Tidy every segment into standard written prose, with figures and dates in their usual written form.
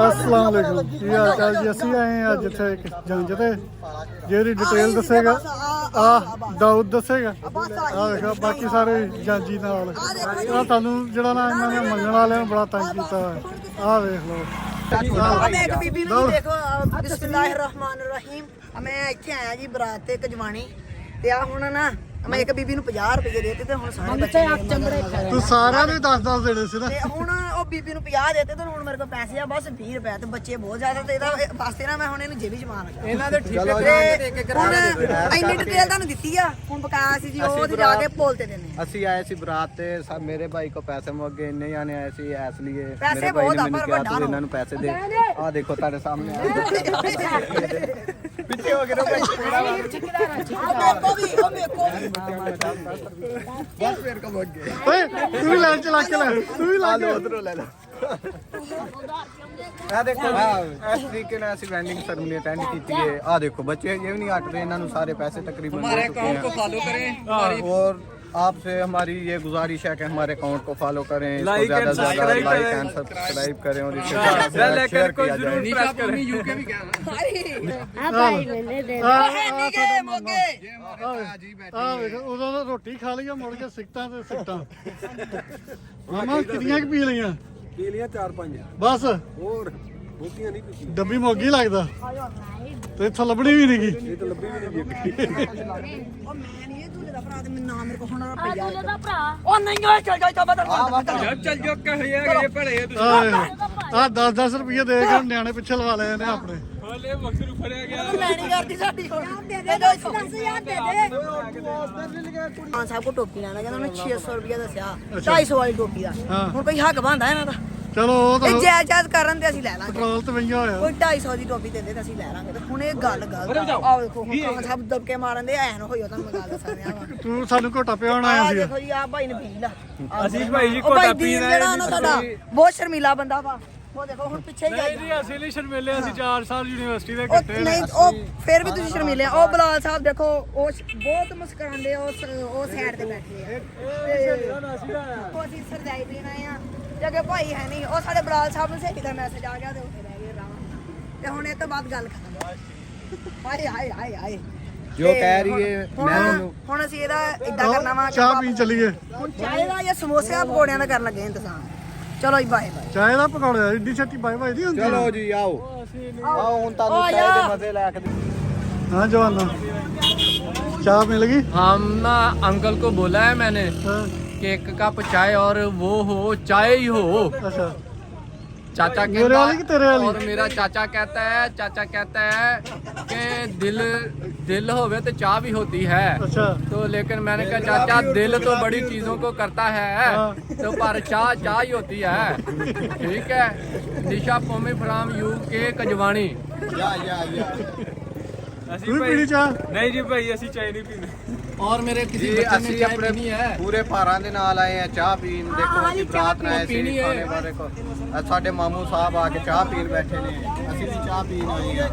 अस्सलाम वालेकुम की हाल चाल जी। ਅਸੀਂ ਆਏ ਅੱਜ ਇੱਥੇ ਇੱਕ ਜੰਜ ਤੇ ਜਿਹੜੀ ਡਿਟੇਲ ਦੱਸੇਗਾ ਦਾਊਦ ਦੱਸੇਗਾ। ਦੇਖੋ ਬਾਕੀ ਸਾਰੇ ਜੰਜੀ ਨਾਲ ਤੁਹਾਨੂੰ ਜਿਹੜਾ ਨਾ ਇਹਨਾਂ ਨੇ ਮੰਗਣ ਵਾਲਿਆਂ ਨੂੰ ਬੜਾ ਤੰਗ ਕੀਤਾ ਵੇਖ ਲਓ। मैं एक बीबी नूं देखो बिस्मिल्लाहिर्रहमानिर्रहीम मैं ਇੱਥੇ ਆਇਆ ਜੀ ਬਰਾਤ ਤੇ ਕਜਵਾਣੀ ਤੇ ਆ ਹੁਣ ਨਾ ਮੈਂ ਇੱਕ ਬੀਬੀ ਨੂੰ 50 ਰੁਪਏ ਦੇ ਦਿੱਤੇ ਤੇ ਹੁਣ ਸਾਰੇ ਬੱਚੇ ਤੂੰ ਸਾਰਿਆਂ ਨੂੰ 10-10 ਦੇਣੇ ਸੀ ਨਾ ਤੇ ਹੁਣ ਉਹ ਬੀਬੀ ਨੂੰ 50 ਦਿੱਤੇ ਤੇ ਹੁਣ ਮੇਰੇ ਕੋਲ ਪੈਸੇ ਆ ਬਸ 20 ਰੁਪਏ ਤੇ ਬੱਚੇ ਬਹੁਤ ਜ਼ਿਆਦਾ ਤੇ ਇਹਦਾ ਵਾਸਤੇ ਨਾ ਮੈਂ ਹੁਣ ਇਹਨੂੰ ਜੇਬੀ ਚ ਮਾਰ ਲਗਾ ਇਹਨਾਂ ਦੇ ਠੀਕੇ ਹੁਣ ਇੰਨੀ ਡਿਟੇਲ ਤੁਹਾਨੂੰ ਦਿੱਤੀ ਆ ਹੁਣ ਬਕਾਇਆ ਸੀ ਜੀ ਉਹ ਜਾ ਕੇ ਪੁੱਲ ਤੇ ਦੇਣੇ ਅਸੀਂ ਆਏ ਸੀ ਬਰਾਤ ਤੇ ਮੇਰੇ ਭਾਈ ਕੋ ਪੈਸੇ ਮੁੱਕ ਗਏ ਇੰਨੇ ਜਾਣੇ ਆਏ ਸੀ ਇਸ ਲਈ ਪੈਸੇ ਮੇਰੇ ਭਾਈ ਬਹੁਤ ਨੇ ਆ ਮੈਨੂੰ ਪਰ ਕਿਹਾ ਵੱਡਾ ਤੂੰ ਇਹਨਾਂ ਨੂੰ ਪੈਸੇ ਦੇ ਆ ਦੇਖੋ ਤੁਹਾਡੇ ਸਾਹਮਣੇ ਪਿੱਛੇ ਹੋ ਗਏ ਨਾ ਭਾਈ ਉਹ ਵੇਖੋ ਬਸ ਫੇਰ ਕਮ ਮੁੱਕ ਗਏ ਓਏ ਤੂੰ ਵੀ ਲੈ ਚਲਾ ਕੇ ਲੈ ਤੂੰ ਵੀ ਲਾ ਲਓ ਉਧਰੋਂ ਲੈ ਲਓ ਆ ਦੇਖੋ ਇਸ ਤਰੀਕੇ ਨਾਲ ਅਸੀਂ ਵੈਂਡਿੰਗ ਸਰਮਨੀ ਅਟੈਂਡ ਕੀਤੀ ਹੈ। ਆ ਦੇਖੋ ਬੱਚੇ ये भी नहीं हट रहे, इन्होंने सारे पैसे तकरीबन हमारे अकाउंट को फॉलो करें और आपसे हमारी ये गुजारिश है कि हमारे अकाउंट को फॉलो करें, लाइक एंड सब्सक्राइब करें और इसे बेल आइकन को जरूर प्रेस करें। यूके भी क्या ਉਦੋਂ ਤਾਂ ਰੋਟੀ ਖਾ ਲਈ ਮੁੜ ਕੇ ਸਿੱਟਾਂ ਤੇ ਸਿੱਟਾਂ ਮਾਮਾ ਕਿੰਨੀਆਂ ਕੁ ਪੀ ਲਈਆਂ? ਪੀ ਲਿਆ 4-5 ਬਸ ਹੋਰ ਬੋਤੀਆਂ ਨਹੀਂ ਪੀਤੀਆਂ। ਡੱਬੀ ਮੋਗੀ ਲੱਗਦਾ ਤੇ ਇੱਥੋਂ ਲੱਭਣੀ ਵੀ ਨਹੀਂਗੀ। ਇਹ ਤਾਂ ਲੱਭੀ ਵੀ ਨਹੀਂ ਉਹ ਮੈਂ ਨਹੀਂ ਇਹ ਦੂਲੇ ਦਾ ਭਰਾ ਤੇ ਮੈਨੂੰ ਨਾਮ ਮੇਰੇ ਕੋ ਹੁਣ ਰੁਪਈਆ ਦੂਲੇ ਦਾ ਭਰਾ ਉਹ ਨਹੀਂ ਓਏ ਚੱਲ ਜਾ ਬਦਲ ਚੱਲ ਜੋ ਕਹੇ ਇਹ ਭੜੇ ਆ 10-10 ਰੁਪਏ ਦੇ ਕੇ ਨਿਆਣੇ ਪਿੱਛੇ ਲਵਾ ਲਏ ਨੇ ਆਪਣੇ। ਹਲੇ ਮਕਸਦ ਫੜਿਆ ਗਿਆ ਮੈਂ ਨਹੀਂ ਕਰਦੀ ਸਾਡੀ ਹੁਣ ਦੇ ਦੇ 10 ਯਾਰ ਦੇ ਦੇ ਹਾਂ ਸਾਹਿਬ ਕੋ ਟੋਪੀ ਲੈਣਾ ਕਹਿੰਦਾ ਉਹਨੇ 600 ਰੁਪਏ ਦੱਸਿਆ 250 ਵਾਲੀ ਟੋਪੀ ਦਾ ਹੁਣ ਕੋਈ ਹੱਕ ਬੰਦਾ ਇਹਨਾਂ ਦਾ ਚਲੋ ਉਹ ਤਾਂ ਇਹ ਜਾਇਜ਼ ਕਰਨ ਤੇ ਅਸੀਂ ਲੈ ਲਾਂਗੇ ਪੈਟਰੋਲ ਤੇ ਵਈਆ ਹੋਇਆ। ਕੋਈ 250 ਦੀ ਟੋਪੀ ਦਿੰਦੇ ਤਾਂ ਅਸੀਂ ਲੈ ਲਾਂਗੇ ਤੇ ਹੁਣ ਇਹ ਗੱਲ ਆਹ ਵੇਖੋ ਹੁਣ ਖਾਨ ਸਾਹਿਬ ਦਬਕੇ ਮਾਰਨ ਦੇ ਐਨ ਹੋਈ ਤਾਂ ਮੈਂ ਗੱਲ ਦੱਸ ਰਿਹਾ ਵਾਂ। ਤੂੰ ਸਾਨੂੰ ਘੋਟਾ ਪਿਆਉਣ ਆਇਆ ਆਹ ਸੀ। ਦੇਖੋ ਜੀ ਆਹ ਭਾਈ ਨੇ ਪੀ ਲਾ ਅਸੀਂ ਭਾਈ ਜੀ ਉਹ ਭਾਈ ਦੀਨ ਜਿਹੜਾ ਨਾ ਸਾਡਾ ਬਹੁਤ ਸ਼ਰਮੀਲਾ ਬੰਦਾ ਵਾ ਉਹ ਦੇਖੋ ਹੁਣ ਪਿੱਛੇ ਹੀ ਆਈ ਅਸੀਂ ਲਈ ਸ਼ਰਮੇਲੇ ਅਸੀਂ 4 ਸਾਲ ਯੂਨੀਵਰਸਿਟੀ ਦੇ ਉਹ ਨਹੀਂ ਉਹ ਫਿਰ ਵੀ ਤੁਸੀਂ ਸ਼ਰਮੀਲੇ ਆ। ਉਹ ਬਲਾਲ ਸਾਹਿਬ ਦੇਖੋ ਉਹ ਬਹੁਤ ਮੁਸਕਰਾਉਂਦੇ ਉਹ ਸਾਈਡ ਤੇ ਬੈਠੇ ਆ ਉਹ ਅਸੀਂ ਸਰਦਾਈ ਪੀਣ ਆਏ ਆ ਜਗੇ ਭਾਈ ਹੈ ਨਹੀਂ ਉਹ ਸਾਡੇ ਬਲਾਲ ਸਾਹਿਬ ਨੂੰ ਸਹੀ ਦਾ ਮੈਸੇਜ ਆ ਗਿਆ ਤੇ ਉੱਥੇ ਰਹਿ ਗਏ ਰਾਮ ਤੇ ਹੁਣ ਇਹ ਤੋਂ ਬਾਅਦ ਗੱਲ ਖਤਮ ਹਾਏ ਹਾਏ ਹਾਏ ਹਾਏ ਜੋ ਕਹਿ ਰਹੀ ਹੈ ਹੁਣ ਅਸੀਂ ਇਹਦਾ ਇਦਾਂ ਕਰਨਾ ਵਾ ਚਾਹ ਪੀਣ ਚੱਲੀਏ। ਹੁਣ ਚਾਹ ਦਾ ਜਾਂ ਸਮੋਸਿਆਂ ਪਕੌੜਿਆਂ ਦਾ ਕਰਨ ਲੱਗੇ ਇੰਤਜ਼ਾਮ। ਚਲੋ ਜੀ ਬਾਏ ਬਾਏ। ਚਾਹ ਦਾ ਪਕੌੜਾ ਏਡੀ ਛੇਤੀ ਬਾਈ ਬਾਈ ਦੀ ਹੁੰਦੀ। ਚਲੋ ਜੀ ਆਓ ਆਓ ਹੁਣ ਤੁਹਾਨੂੰ ਚਾਹ ਦੇ ਮਜ਼ੇ ਲੈ ਕੇ ਹਾਂ ਜਵਾਨਾ ਚਾਹ ਮਿਲ ਗਈ। हम ना अंकल को बोला है मैंने ਹਾਂ कि एक कप चाय और वो हो चाय ही हो। ਅੱਛਾ चाचा मेरे वाली कि तेरे वाली? और मेरा चाचा कहता है कि दिल होवे तो चाह भी होती है। अच्छा तो लेकिन मैंने कहा चाचा दिल तो बड़ी चीजों को करता है तो पर चाह ही होती है। ठीक है निशा पोमी फ्राम UK कजवानी। तू भी पीनी चाह? ਨਹੀਂ ਜੀ ਭਾਈ ਅਸੀਂ ਚਾਹ ਨਹੀਂ ਪੀਂਦੇ। और मेरे किसी ਜੀ बच्चे ने ਅਸੀਂ चाय ਆਪਣੇ पीनी है। ਪੂਰੇ ਭਾਰਾਂ ਦੇ ਨਾਲ ਆਏ ਆ ਚਾਹ ਪੀਣ। ਦੇਖੋ ਅਸੀਂ ਬਰਾਤ ਨਾਲ ਆਏ ਸੀ ਪੀਣੀ ਹੈ। ਖਾਣੇ ਵਾਲੇ ਕੋ ਸਾਡੇ ਮਾਮੂ ਸਾਹਿਬ ਆ ਕੇ ਚਾਹ ਪੀਣ ਬੈਠੇ ਨੇ ਅਸੀਂ ਵੀ ਚਾਹ ਪੀਣ ਆਏ ਆ।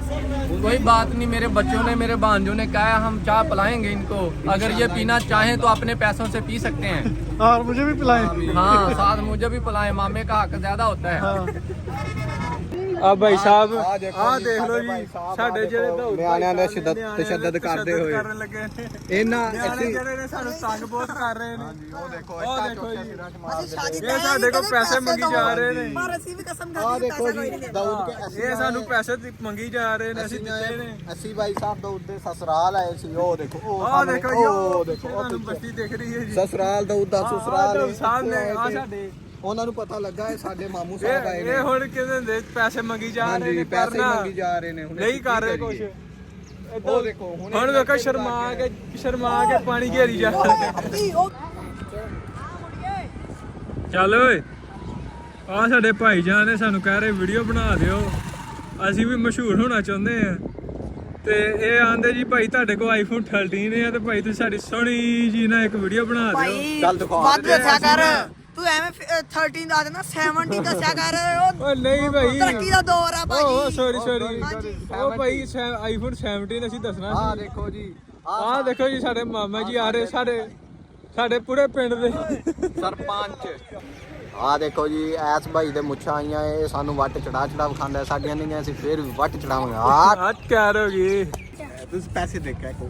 कोई बात नहीं मेरे बच्चों ने मेरे भांजों ने कहा है हम चाय पिलाएंगे इनको अगर ये पीना चाहें तो अपने पैसों से पी सकते हैं। और मुझे भी पिलाएं। हाँ साथ मुझे भी पिलाएं मामे का हक ज्यादा होता है। ਆ ਭਾਈ ਸਾਹਿਬ ਆਹ ਆਹ ਦੇਖ ਲਓ ਜੀ ਸਾਡੇ ਜਿਹੜੇ ਨਿਆਣਿਆਂ ਦੇ ਤਸ਼ੱਦਦ ਕਰਦੇ ਹੋਏ ਕਰਨ ਲੱਗੇ ਨੇ ਇਹਨਾਂ ਜਿਹੜੇ ਨੇ ਸਾਨੂੰ ਤੰਗ ਬਹੁਤ ਕਰ ਰਹੇ ਨੇ। ਉਹ ਦੇਖੋ ਉਹ ਦੇਖੋ ਜੀ ਇਹ ਸਾਡੇ ਕੋਲ ਪੈਸੇ ਮੰਗੀ ਜਾ ਰਹੇ ਨੇ। ਪਰ ਅਸੀਂ ਵੀ ਕਸਮ ਆ ਖਾਦੀ ਦੇਖੋ ਜੀ ਦਾਊਦ ਕੇ ਇਹ ਸਾਨੂੰ ਪੈਸੇ ਮੰਗੀ ਜਾ ਰਹੇ ਨੇ ਅਸੀਂ ਦਿੱਤੇ ਨੇ। ਅਸੀਂ ਭਾਈ ਸਾਹਿਬ ਦਾਊਦ ਦੇ ਸਸਰਾਲ ਆਏ ਸੀ। ਉਹ ਦੇਖੋ ਉਹ ਆਹ ਸਾਹਮਣੇ, ਦੇਖੋ ਜੀ ਉਹ ਦੇਖੋ ਉਹ ਤੁਹਾਨੂੰ ਪਿੱਛੇ। ਬੱਤੀ ਦਿਖ ਰਹੀ ਹੈ ਜੀ। ਸਸਰਾਲ ਦਾਊਦ ਦਾ ਸਸਰਾਲ ਹੈ। ਸਾਹਮਣੇ ਆ ਸਾਡੇ ਉਹਨਾਂ ਨੂੰ ਪਤਾ ਲੱਗਾ ਹੈ ਸਾਡੇ ਮਾਮੂ ਸਾਹਿਬ ਆਏ ਨੇ। ਇਹ ਹੁਣ ਕਿਹਦੇ ਦੇ ਪੈਸੇ ਮੰਗੀ ਜਾ ਰਹੇ ਹਾਂਜੀ ਨੇ ਪੈਸੇ ਕਰਨਾ ਮੰਗੀ ਜਾ ਰਹੇ ਨੇ ਹੁਣ ਨਹੀਂ ਕਰ ਰਹੇ ਕੁਛ। ਉਹ ਦੇਖੋ ਹੁਣ ਵੇਖੋ ਸ਼ਰਮਾ ਕੇ ਪਾਣੀ ਘੇਰੀ ਜਾ ਰਹੇ। ਚੱਲ ਓਏ ਆ ਸਾਡੇ ਭਾਈ ਜਾਨ ਨੇ ਸਾਨੂੰ ਕਹਿ ਰਹੇ ਵੀਡੀਓ ਬਣਾ ਦਿਓ ਅਸੀਂ ਵੀ ਮਸ਼ਹੂਰ ਹੋਣਾ ਚਾਹੁੰਦੇ ਆ ਤੇ ਇਹ ਆਂਦੇ ਜੀ ਭਾਈ ਤੁਹਾਡੇ ਕੋਲ ਆਈਫੋਨ 13 ਹੈ ਤੇ ਭਾਈ ਤੁਸੀਂ ਸਾਡੀ ਸੋਹਣੀ ਜੀ ਨਾ ਇੱਕ ਵੀਡੀਓ ਬਣਾ ਦਿਓ। ਭਾਈ ਚੱਲ ਦਿਖਾ ਵੱਧ ਦੱਸਿਆ ਕਰ ਤੂੰ ਐਵੇਂ 13 ਦਾ ਦੇਣਾ 70 ਦੱਸਿਆ ਕਰ ਓ ਨਹੀਂ ਭਾਈ ਤਰੱਕੀ ਦਾ ਦੌਰ ਆ ਭਾਈ ਓ ਸੌਰੀ ਹਾਂਜੀ। ਉਹ ਭਾਈ ਆਈਫੋਨ 17 ਅਸੀਂ ਦੱਸਣਾ ਆਹ ਸੀ। ਦੇਖੋ ਜੀ ਆਹ ਦੇਖੋ ਜੀ ਸਾਡੇ ਮਾਮਾ ਜੀ ਆ ਰਹੇ ਸਾਡੇ ਪੂਰੇ ਪਿੰਡ ਦੇ ਸਰਪੰਚ ਆ ਦੇਖੋ ਜੀ ਐਸ ਭਾਈ ਦੇ ਮੁੱਛਾਂ ਆਈਆਂ ਇਹ ਸਾਨੂੰ ਵੱਟ ਚੜਾ ਵਿਖਾਉਂਦਾ ਸਾਡੀਆਂ ਨਹੀਂ ਅਸੀਂ ਫੇਰ ਵੀ ਵੱਟ ਚੜਾਵਾਂਗੇ ਆ ਹੱਥ ਕਰ ਹੋ ਗਈ ਤੁਸੀਂ ਪੈਸੇ ਦੇ ਕੇ ਕੋ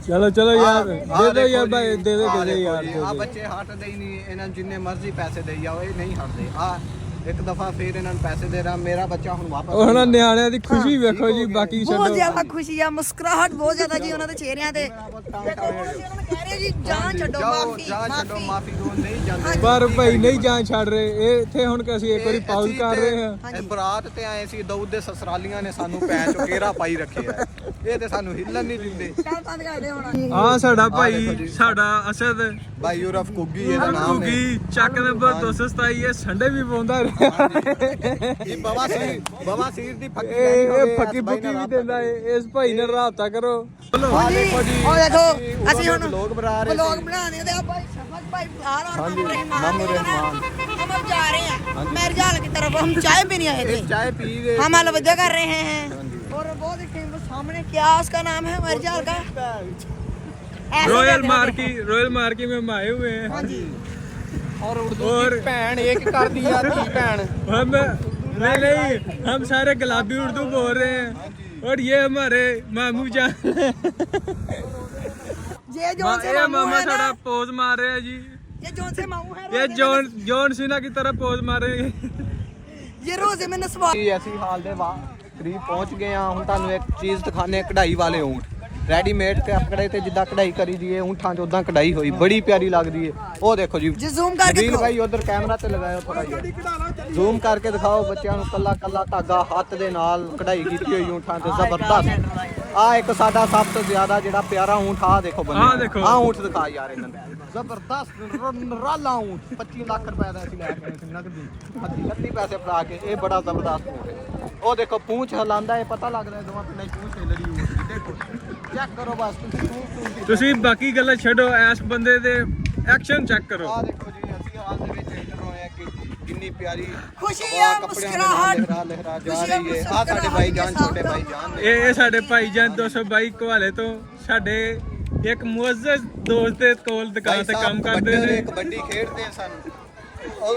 ਚਲੋ ਚਲੋ ਯਾਰ ਦੇ ਦੋ ਯਾਰ ਭਾਈ ਦੇ ਦੋ ਯਾਰ ਆ ਬੱਚੇ ਹਟਦੇ ਹੀ ਨਹੀਂ ਇਹਨਾਂ ਨੂੰ ਜਿੰਨੇ ਮਰਜ਼ੀ ਪੈਸੇ ਦੇਈ ਜਾਓ ਇਹ ਨਹੀਂ ਹਟਦੇ ਆ ਇੱਕ ਦਫਾ ਫੇਰ ਇਹਨਾਂ ਨੂੰ ਪੈਸੇ ਦੇ ਰਹਾ ਮੇਰਾ ਬੱਚਾ ਹੁਣ ਵਾਪਸ ਉਹ ਹੁਣ ਨਿਆਣਿਆਂ ਦੀ ਖੁਸ਼ੀ ਵੇਖੋ ਜੀ ਬਾਕੀ ਬਹੁਤ ਛੱਡੋ ਜ਼ਿਆਦਾ ਖੁਸ਼ੀ ਆ ਮੁਸਕਰਾਹਟ ਬਹੁਤ ਜ਼ਿਆਦਾ ਜੀ ਉਹਨਾਂ ਦੇ ਚਿਹਰਿਆਂ ਤੇ ਦੇਖੋ ਉਹਨਾਂ ਨੂੰ ਕਹਿ ਰਹੇ ਜੀ ਜਾਨ ਛੱਡੋ ਜਾਓ ਜਾ ਛੱਡੋ ਮਾਫੀ ਦੋ ਨਹੀਂ ਜਾਂਦੇ ਪਰ ਭਾਈ ਨਹੀਂ ਜਾਨ ਛੱਡ ਰਹੇ ਇਹ ਇੱਥੇ ਹੁਣ ਕਿ ਅਸੀਂ ਇੱਕ ਵਾਰੀ ਪਾਉਜ਼ ਕਰ ਰਹੇ ਹਾਂ ਇਹ ਬਰਾਤ ਤੇ ਆਏ ਸੀ ਦਾਊਦ ਦੇ ਸਸਰਾਲੀਆਂ ਨੇ ਸਾਨੂੰ ਪੈਰ ਚੋਂ ਘੇਰਾ ਪਾਈ ਰੱਖਿਆ ਇਹ ਤੇ ਸਾਨੂੰ ਹਿੱਲਣ ਨਹੀਂ ਦਿੰਦੇ ਚੱਲ ਬੰਦ ਕਰ ਦੇ ਹੁਣ ਆ ਸਾਡਾ ਭਾਈ ਸਾਡਾ ਅਸਦ ਭਾਈ ਯੂਰਫ ਕੁੱਗੀ ਇਹਦਾ ਨਾਮ ਨੇ ਕੁਗੀ ਚੱਕ ਨੰਬਰ 227 ਇਹ ਸੰਡੇ ਵੀ ਪਾਉਂਦਾ ਰਿਹਾ ਇਹ ਬਵਾਸੀਰ ਦੀ ਫੱਕੀ ਇਹ ਫੱਕੀ ਫੁੱਕੀ ਵੀ ਦਿੰਦਾ ਏ ਇਸ ਭਾਈ ਨਾਲ ਰਾਬਤਾ ਕਰੋ ਚਲੋ ਆ ਦੇਖੋ ਜੀ ਉਹ ਦੇਖੋ ਅਸੀਂ ਹੁਣ ਲੋਕ ਬਣਾ ਰਹੇ ਵਲੌਗ ਬਣਾਉਂਦੇ ਤੇ ਆ ਭਾਈ ਸ਼ਫਕ ਭਾਈ ਬੁਖਾਰ और ਹਾਂਜੀ, मामू मामू रहमान। हम अब जा रहे हैं मेरजाल की तरफ हम चाय पीने आए थे चाय पी रहे हम अलविदा कर रहे हैं और बहुत ही फेमस सामने क्या उसका नाम है मेरजाल का ऐसे रॉयल कहते हैं। मार्की में हम आए हुए हैं हाँ जी और उर्दू और की भैन एक कर दी थी भैन हम नहीं हम सारे गुलाबी उर्दू बोल रहे हैं और ये हमारे मामू जान ये जोन से ये मामू मामा है ना सारा पोज मार रहे हैं जी ये जोन से मामू है ये जॉन सीना की तरह पोज मार रहे हैं ये रोजे में नस्वा ਅਸੀਂ ਹਾਲ ਦੇ ਕਰੀਬ ਪਹੁੰਚ ਗਏ ਆ ਹੁਣ ਤੁਹਾਨੂੰ ਇੱਕ ਚੀਜ਼ ਦਿਖਾਣੇ ਕਢਾਈ ਵਾਲੇ ਊਂਠ ਰੈਡੀਮੇਡ ਕੱਪੜੇ ਤੇ ਜਿੱਦਾਂ ਕਢਾਈ ਕਰੀ ਦੀ ਏ ਊਂਠਾਂ 'ਚ ਉਦਾਂ ਕਢਾਈ ਹੋਈ ਬੜੀ ਪਿਆਰੀ ਲੱਗਦੀ ਏ ਉਹ ਦੇਖੋ ਜੀ जी जूम करके ਨਬੀਲ दिखाओ। ਭਾਈ ਉਧਰ ਕੈਮਰਾ ਤੇ ਲਗਾਇਓ ਥੋੜਾ ਜਿਹਾ ਜ਼ੂਮ ਕਰਕੇ ਦਿਖਾਓ ਬੱਚਿਆਂ ਨੂੰ ਕੱਲਾ ਕੱਲਾ ਧਾਗਾ ਹੱਥ ਦੇ ਨਾਲ ਕਢਾਈ ਕੀਤੀ ਹੋਈ ਊਂਠਾਂ ਤੇ ਜ਼ਬਰਦਸਤ ਆ ਇੱਕ ਸਾਡਾ ਸਭ ਤੋਂ ਜ਼ਿਆਦਾ ਜਿਹੜਾ ਪਿਆਰਾ ਊਂਠ ਆ ਦੇਖੋ ਆਹ ਦੇਖੋ। ਆ ਊਂਠ ਦਿਖਾ ਯਾਰ ਇਹਨਾਂ ਨੂੰ ਜ਼ਬਰਦਸਤ ਰਾਲਾ ਊਂਠ 25 ਲੱਖ ਰੁਪਏ ਦਾ ਅਸੀਂ ਲੈ ਕੇ ਆਏ ਸੀ ਨਕਦੀ ਹੱਥੀ ਪੈਸੇ ਫੜਾ ਕੇ ਇਹ ਬੜਾ ਜ਼ਬਰਦਸਤ ਊਂਠ ਹੈ ਉਹ ਦੇਖੋ ਪੂੰਛ ਹਿਲਾਉਂਦਾ ਇਹ ਪਤਾ ਲੱਗਦਾ ਹੈ ਦੋਵਾਂ ਪਿੰਡਾਂ 'ਚ ਪੂੰਛ ਹਿੱਲ ਰਹੀ ਊਂਠ ਦੀ ਦੇਖੋ ਚੈੱਕ ਕਰੋ ਬਸ ਤੁਸੀਂ ਪੂੰਛ ਦੀ ਤੁਸੀਂ ਬਾਕੀ ਗੱਲਾਂ ਛੱਡੋ ਇਸ ਬੰਦੇ ਦੇ ਐਕਸ਼ਨ ਚੈੱਕ ਕਰੋ ਆ ਦੇਖੋ ਜੀ ਅਸੀਂ ਹਾਲ ਦੇ ਵਿੱਚ ਇੰਟਰ ਹੋਏ ਆ ਕਿ ਕਿੰਨੀ ਪਿਆਰੀ खुशी ਹਵਾ है ਕੱਪੜਿਆਂ ਦੇ ਨਾਲ मुस्कुराहट ਲਹਿਰਾ ਜਾ ਰਹੀ ਹੈ ਆ ਸਾਡੇ ਭਾਈ ਜਾਨ ਛੋਟੇ ਭਾਈ ਜਾਨ ਨੇ ਇਹ ਸਾਡੇ ਭਾਈਜਾਨ 222 ਕੋਹਾਲੇ ਤੋਂ ਸਾਡੇ ਇੱਕ ਮੁਅੱਜ਼ਜ਼ ਦੋਸਤ ਦੇ ਕੋਲ ਦੁਕਾਨ ਤੇ ਕੰਮ ਕਰਦੇ ਨੇ ਕਬੱਡੀ ਖੇਡਦੇ ਸਨ ਉਹ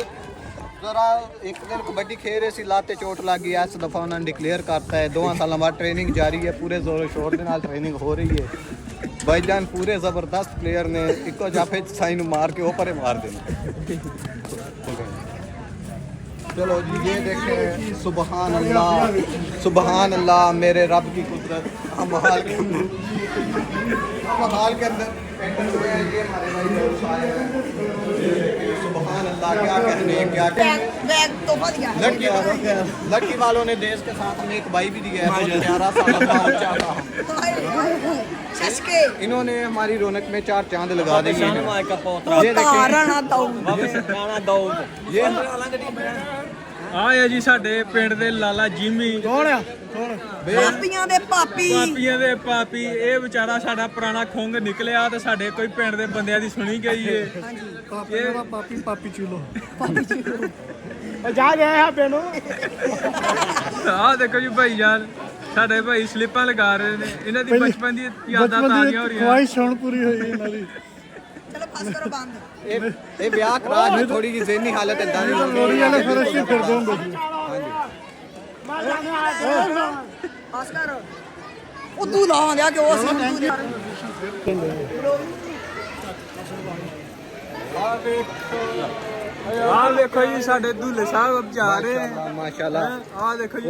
ਜ਼ਰਾ ਇੱਕ ਦਿਨ ਕਬੱਡੀ ਖੇਡ ਰਹੇ ਸੀ ਲੱਤ ਤੇ ਚੋਟ ਲੱਗ ਗਈ ਇਸ ਦਫਾ ਉਹਨਾਂ ਨੇ ਡਿਕਲੇਅਰ ਕਰਤਾ ਹੈ 2 ਸਾਲਾਂ ਬਾਅਦ ਟ੍ਰੇਨਿੰਗ ਜਾਰੀ ਹੈ ਪੂਰੇ ਜ਼ੋਰ ਸ਼ੋਰ ਦੇ ਨਾਲ ਟ੍ਰੇਨਿੰਗ ਹੋ ਰਹੀ ਹੈ ਭਾਈਜਾਨ ਪੂਰੇ ਜ਼ਬਰਦਸਤ ਪਲੇਅਰ ਨੇ ਇੱਕੋ ਜਾਫੇ ਚ ਸਾਈ ਨੂੰ ਮਾਰ ਕੇ ਉਹ ਪਰੇ ਮਾਰ ਦੇਣਾ चलो जी ये देखें सुबहान अल्लाह मेरे रब की कुदरत हम हाल के अंदर एंटर हुए हैं ये हमारे भाई दोस्त आए हैं सुबहान अल्लाह क्या कहने क्या बैग तोहफा दिया लड़की वालों ने देश के साथ हमें एक भाई भी दिया है बहुत प्यारा सा लंबा बच्चा था शशके इन्होंने हमारी रौनक में 4 चांद लगा दी हैं ये तारना दो ये ਆ ਹੈ ਜੀ ਸਾਡੇ ਪਿੰਡ ਦੇ ਲਾਲਾ ਜਿਮੀ ਕੌਣ ਆ ਕੌਣ ਪਾਪੀਆਂ ਦੇ ਪਾਪੀ ਪਾਪੀਆਂ ਦੇ ਪਾਪੀ ਇਹ ਵਿਚਾਰਾ ਸਾਡਾ ਪੁਰਾਣਾ ਖੁੰਗ ਨਿਕਲਿਆ ਤੇ ਸਾਡੇ ਕੋਈ ਪਿੰਡ ਦੇ ਬੰਦਿਆਂ ਦੀ ਸੁਣੀ ਗਈ ਏ ਪਾਪੀ ਦਾ ਪਾਪੀ ਚੂਲੋ ਉਹ ਜਾ ਗਿਆ ਹੈ ਬੇਨੋ ਆਹ ਦੇਖੋ ਜੀ ਭਾਈ ਜਾਨ ਸਾਡੇ ਭਾਈ ਸਲਿੱਪਾਂ ਲਗਾ ਰਹੇ ਨੇ ਇਹਨਾਂ ਦੀ ਬਚਪਨ ਦੀ ਯਾਦਾਂ ਤਾਜ਼ੀਆਂ ਹੋ ਰਹੀਆਂ ਖੁਆਇਸ਼ ਹੁਣ ਪੂਰੀ ਹੋਈ ਇਹਨਾਂ ਦੀ ਚਲੋ ਬਸ ਕਰੋ ਬੰਦ ਇਹ ਵਿਆਹ ਕਰਾ ਜੀ ਥੋੜੀ ਜਿਹੀ ਜ਼ਹਿਨੀ ਹਾਲਤ ਇਦਾਂ ਦੀ ਲੋੜੀ ਵਾਲੇ ਫਿਰ ਅਸੀਂ ਫਿਰਦੇ ਹੁੰਦੇ ਸੀ ਬਸ ਕਰ ਉਹ ਤੂੰ ਲਾ ਲਿਆ ਕਿ ਉਹ ਸੀ ਆਹ ਦੇਖੋ ਜੀ ਸਾਡੇ ਦੁੱਲੇ ਸਾਹਿਬ ਅਬ ਜਾ ਰਹੇ हैं ਮਾਸ਼ਾਅੱਲਾ ਆਹ ਦੇਖੋ ਜੀ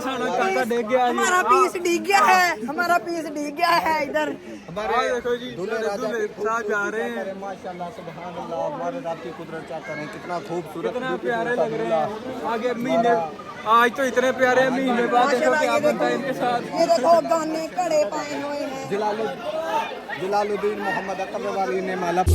ਸਾਡਾ ਕਾਕਾ ਡਿੱਗ ਗਿਆ ਜੀ हमारा पीस डिग गया है हमारा पीस डिग गया है इधर आह देखो जी दुल्ले साहब जा रहे हैं माशाअल्लाह सुभान अल्लाह हमारे रब की कुदरत क्या करें कितना खूबसूरत कितना प्यारे लग रहे हैं आगे महीने आज तो इतने प्यारे महीने बाद देखो क्या बनता है इनके साथ ये देखो गाने कड़े पाए हुए हैं जलालुद्दीन मोहम्मद अकबर वाली ने माला